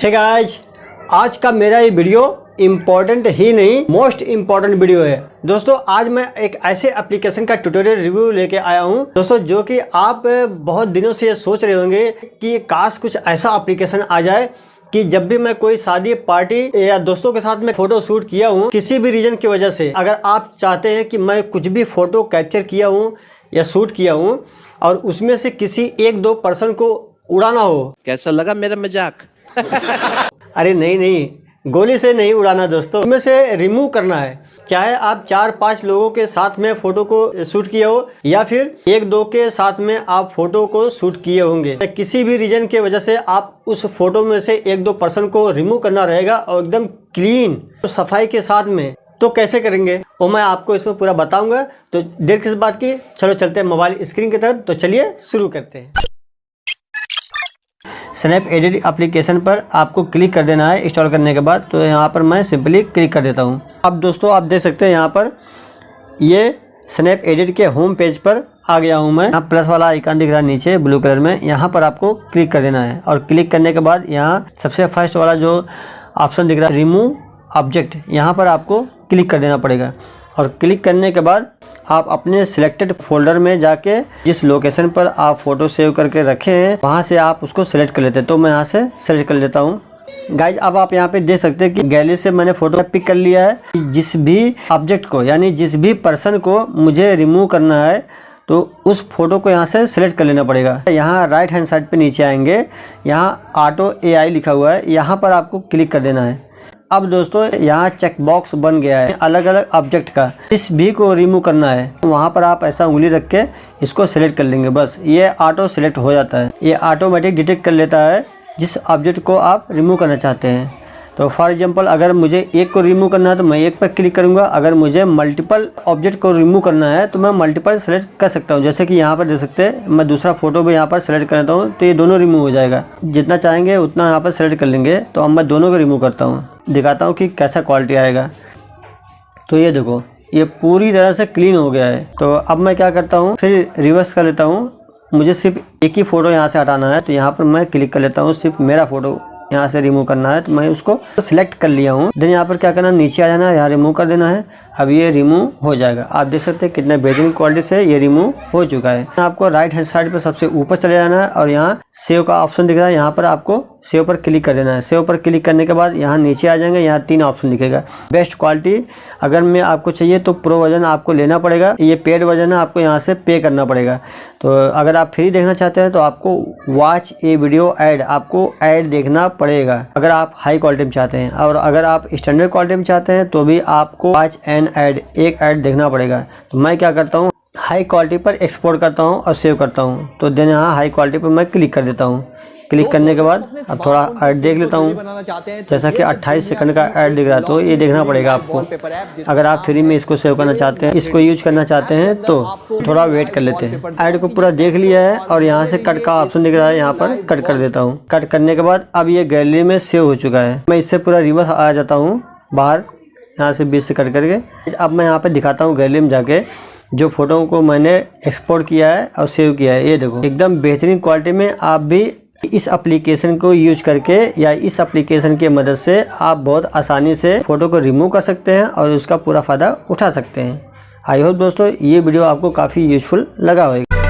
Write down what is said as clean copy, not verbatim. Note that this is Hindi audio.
हे गाइज, आज का मेरा ये वीडियो इम्पोर्टेंट ही नहीं मोस्ट इम्पॉर्टेंट वीडियो है। दोस्तों आज मैं एक ऐसे एप्लीकेशन का ट्यूटोरियल रिव्यू लेके आया हूँ दोस्तों, जो कि आप बहुत दिनों से ये सोच रहे होंगे कि काश कुछ ऐसा एप्लीकेशन आ जाए कि जब भी मैं कोई शादी पार्टी या दोस्तों के साथ में फोटो शूट किया हूँ, किसी भी रीजन की वजह से अगर आप चाहते हैं कि मैं कुछ भी फोटो कैप्चर किया हूँ या शूट किया हूँ और उसमें से किसी एक दो पर्सन को उड़ाना हो। कैसा लगा मेरा मजाक? अरे नहीं, गोली से नहीं उड़ाना दोस्तों, उसमें से रिमूव करना है। चाहे आप 4-5 लोगों के साथ में फोटो को शूट किए हो या फिर 1-2 के साथ में आप फोटो को शूट किए होंगे, किसी भी रीजन के वजह से आप उस फोटो में से 1-2 पर्सन को रिमूव करना रहेगा और एकदम क्लीन सफाई के साथ में। तो कैसे करेंगे वो मैं आपको इसमें पूरा बताऊंगा। तो देर किस बात की, चलो चलते हैं मोबाइल स्क्रीन की तरफ। तो चलिए शुरू करते हैं। स्नैप एडिट एप्लीकेशन पर आपको क्लिक कर देना है इंस्टॉल करने के बाद। तो यहाँ पर मैं सिंपली क्लिक कर देता हूँ। अब दोस्तों आप देख सकते हैं यहाँ पर ये स्नैप एडिट के होम पेज पर आ गया हूँ मैं। यहाँ प्लस वाला आइकन दिख रहा है नीचे ब्लू कलर में, यहाँ पर आपको क्लिक कर देना है। और क्लिक करने के बाद यहाँ सबसे फर्स्ट वाला जो ऑप्शन दिख रहा है रिमूव ऑब्जेक्ट, यहाँ पर आपको क्लिक कर देना पड़ेगा। और क्लिक करने के बाद आप अपने सिलेक्टेड फोल्डर में जाके जिस लोकेशन पर आप फ़ोटो सेव करके रखे हैं वहाँ से आप उसको सेलेक्ट कर लेते हैं। तो मैं यहाँ से सेलेक्ट कर लेता हूँ। गाइज अब आप यहाँ पे देख सकते हैं कि गैलरी से मैंने फ़ोटो पिक कर लिया है। जिस भी ऑब्जेक्ट को यानी जिस भी पर्सन को मुझे रिमूव करना है तो उस फोटो को यहाँ से सेलेक्ट कर लेना पड़ेगा। यहाँ राइट हैंड साइड पे नीचे आएंगे, यहाँ ऑटो AI लिखा हुआ है, यहाँ पर आपको क्लिक कर देना है। अब दोस्तों यहाँ चेक बॉक्स बन गया है अलग अलग ऑब्जेक्ट का, इस भी को रिमूव करना है। वहाँ पर आप ऐसा उंगली रख के इसको सिलेक्ट कर लेंगे, बस ये ऑटो सिलेक्ट हो जाता है। ये ऑटोमेटिक डिटेक्ट कर लेता है जिस ऑब्जेक्ट को आप रिमूव करना चाहते हैं। तो फॉर एग्जांपल अगर मुझे एक को रिमूव करना है तो मैं एक पर क्लिक करूंगा। अगर मुझे मल्टीपल ऑब्जेक्ट को रिमूव करना है तो मैं मल्टीपल सेलेक्ट कर सकता हूं। जैसे कि यहाँ पर देख सकते हैं मैं दूसरा फोटो भी यहाँ पर सेलेक्ट कर लेता हूँ तो ये दोनों रिमूव हो जाएगा। जितना चाहेंगे उतना यहाँ पर सेलेक्ट कर लेंगे। तो अब मैं दोनों को रिमूव करता हूँ, दिखाता हूँ कि कैसा क्वालिटी आएगा। तो ये देखो ये पूरी तरह से क्लीन हो गया है। तो अब मैं क्या करता हूँ, फिर रिवर्स कर लेता हूँ। मुझे सिर्फ एक ही फ़ोटो यहाँ से हटाना है तो यहाँ पर मैं क्लिक कर लेता हूँ। सिर्फ मेरा फ़ोटो यहाँ से रिमूव करना है तो मैं उसको सिलेक्ट कर लिया हूँ। देन यहाँ पर क्या करना है, नीचे आ जाना है, यहाँ रिमूव कर देना है। अब ये रिमूव हो जाएगा। आप देख सकते हैं कितना बेहतरीन क्वालिटी से ये रिमूव हो चुका है। आपको राइट हैंड साइड पर सबसे ऊपर चले जाना है और यहाँ सेव का ऑप्शन दिख रहा है, यहाँ पर आपको सेव पर क्लिक कर देना है। सेव पर क्लिक करने के बाद यहाँ नीचे आ जाएंगे, यहाँ 3 ऑप्शन दिखेगा। बेस्ट क्वालिटी अगर मैं आपको चाहिए तो प्रो वर्जन आपको लेना पड़ेगा, ये पेड वर्जन है, आपको यहाँ से पे करना पड़ेगा। तो अगर आप फ्री देखना चाहते हैं तो आपको वॉच ए वीडियो ऐड, आपको ऐड देखना पड़ेगा अगर आप हाई क्वालिटी में चाहते हैं। और अगर आप स्टैंडर्ड क्वालिटी में चाहते हैं तो भी आपको वॉच एन ऐड, एक ऐड देखना पड़ेगा। तो मैं क्या करता हूँ, हाई क्वालिटी पर एक्सपोर्ट करता हूँ और सेव करता हूँ। तो देन यहाँ हाई क्वालिटी पर मैं क्लिक कर देता हूँ। क्लिक करने के बाद अब थोड़ा ऐड देख लेता हूँ, जैसा कि 28 सेकंड का ऐड दिख रहा है। तो ये देखना पड़ेगा आपको। अगर आप फ्री में इसको सेव करना चाहते हैं, इसको यूज करना चाहते हैं तो थोड़ा वेट कर लेते हैं। ऐड को पूरा देख लिया है और यहाँ से कट का ऑप्शन दिख रहा है, यहाँ पर कट कर देता हूँ। कट करने के बाद अब ये गैलरी में सेव हो चुका है। मैं इससे पूरा रिवर्स आ जाता हूँ बाहर, यहाँ से बीच से कट करके। अब मैं यहाँ पे दिखाता हूँ गैलरी में जाके जो फोटो को मैंने एक्सपोर्ट किया है और सेव किया है। ये देखो एकदम बेहतरीन क्वालिटी में। आप भी इस एप्लीकेशन को यूज करके या इस एप्लीकेशन की मदद से आप बहुत आसानी से फ़ोटो को रिमूव कर सकते हैं और उसका पूरा फ़ायदा उठा सकते हैं। आई होप दोस्तों ये वीडियो आपको काफ़ी यूजफुल लगा होगा।